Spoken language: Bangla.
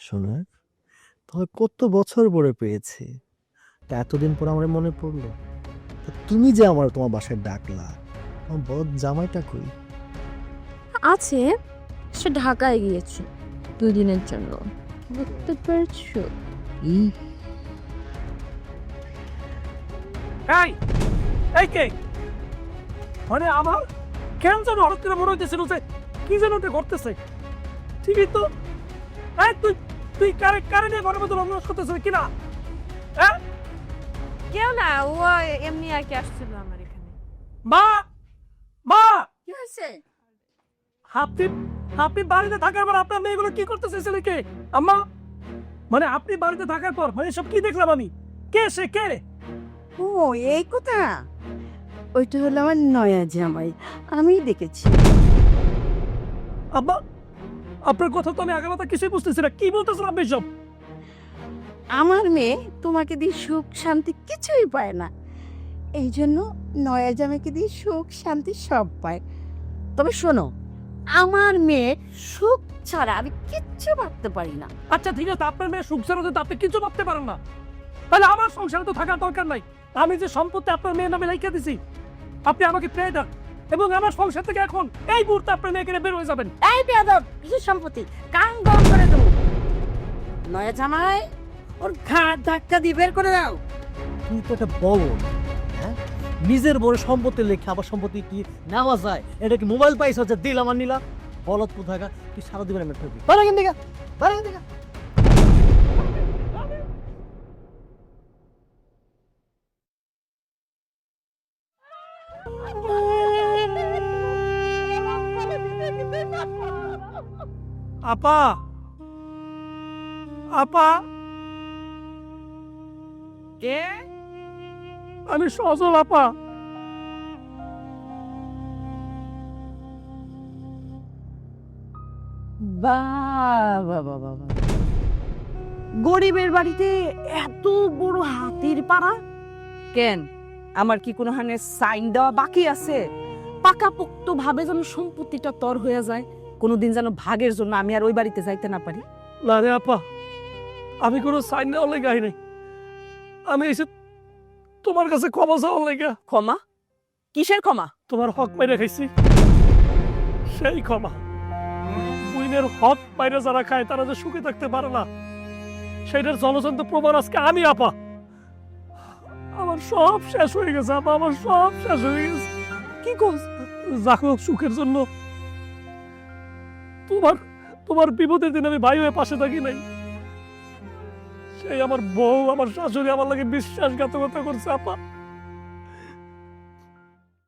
শোনো, তবে কত বছর পরে পেয়েছি, তা এতদিন পর আমার মনে পড়লো। তা তুমি যে আমার তোমার বাসায় ডাকলা, আমার বড় জামাইটা কই? আছে, সে ঢাকায় গিয়েছে 2 দিনের জন্য। বুঝতে পারছো? ই, এই এই কে মানে আমার কেন যেন হঠাৎ করে মনে হইতেছিল যে কি যেন ওটা ঘটতেছে। ঠিকই তো। এই তুই তুই কারে কারে নিয়ে ঘরের মধ্যে রমরস করতেছিস কিনা? হ্যাঁ কেউ না, ও এমনি আর কি আসছিল আমার এখানে। মা, মা, কি হয়েছে? আপনি আপনি বাড়িতে থাকার পর আপনার মেয়েগুলো কি করতেছে ছেলেকে? আম্মা, মানে আপনি বাড়িতে থাকার পর মানে সব কি দেখলাম আমি? কে সে কে? ও, এই কথা। ওইটা হলো আমার নয়া জামাই, আমি দেখেছি। আব্বা, আপনার কথা তো আমি আগের কথা কিছুই বুঝতেছি না। কি বলতেছেন আপনি সব? আমার মেয়ে তোমাকে দিয়ে সুখ শান্তি কিছুই পায় না, এই জন্য নয়া জামাইকে দিয়ে সুখ শান্তি সব পায়। তবে শোনো, আমার মেয়ে সুখ ছাড়া আমি কিচ্ছু ভাবতে পারি না। আচ্ছা ঠিক আছে, আপনার মেয়ে সুখ ছাড়া যদি আপনি কিছু ভাবতে পারেন না, তাহলে আমার সংসারে তো থাকার দরকার নাই। আমি যে সম্পত্তি আপনার মেয়ের নামে লিখে দিছি, আপনি আমাকে পেয়ে দেন এবং আমার সংসার থেকে এখন এই মুহূর্তে আপনার মেয়েকে নিয়ে বের হয়ে যাবেন। এই বেয়াদব, কিসের সম্পত্তি? কান গরম করে দেবো। নয়া জামাই, ওর ঘাট ধাক্কা দিয়ে বের করে দাও। তুমি তো একটা বলো, হ্যাঁ? নিজের বড় সম্পত্তি লেখে আবার সম্পত্তি কি নেওয়া যায়? এটা কি মোবাইল পাইছো যে দিলাম আর নিলাম? বলত কোথাকা, তুই সারা দিবেন আমি ফেলবি। বাড়া কেন দিকা, বাড়া কেন দিকা? আপা, আপা, কে? আমি সজল আপা। বাবা বাবা, গরিবের বাড়িতে এত বড় হাতির পাড়া কেন? আমার কি কোনো হানে সাইন দেওয়া বাকি আছে? পাকাপোক্ত ভাবে যেন সম্পত্তিটা তর হয়ে যায়, কোনোদিন যেন ভাগের জন্য আমি আর ওই বাড়িতে যাইতে না পারি। না রে আপা, আমি কোনো সাইন নেওয়ার লেগে আই নাই। আমি এসে তোমার কাছে ক্ষমা চাওয়ার লেগে। ক্ষমা? কিসের ক্ষমা? তোমার হক মাইরে খাইছি, সেই ক্ষমা। বুইনের হক মাইরে যারা খায় তারা যে সুখে থাকতে পারে না, সেটার জলজন্ত প্রমাণ আজকে আমি আপা। আমার সব শেষ হয়ে গেছে আপা, আমার সব শেষ হয়ে গেছে। কি করছ? যাকে হোক সুখের জন্য তোমার তোমার বিপদের দিন আমি ভাই হয়ে পাশে থাকি নাই। সেই আমার বউ, আমার শাশুড়ি আমার লাগে বিশ্বাসঘাতকতা করছে আপা।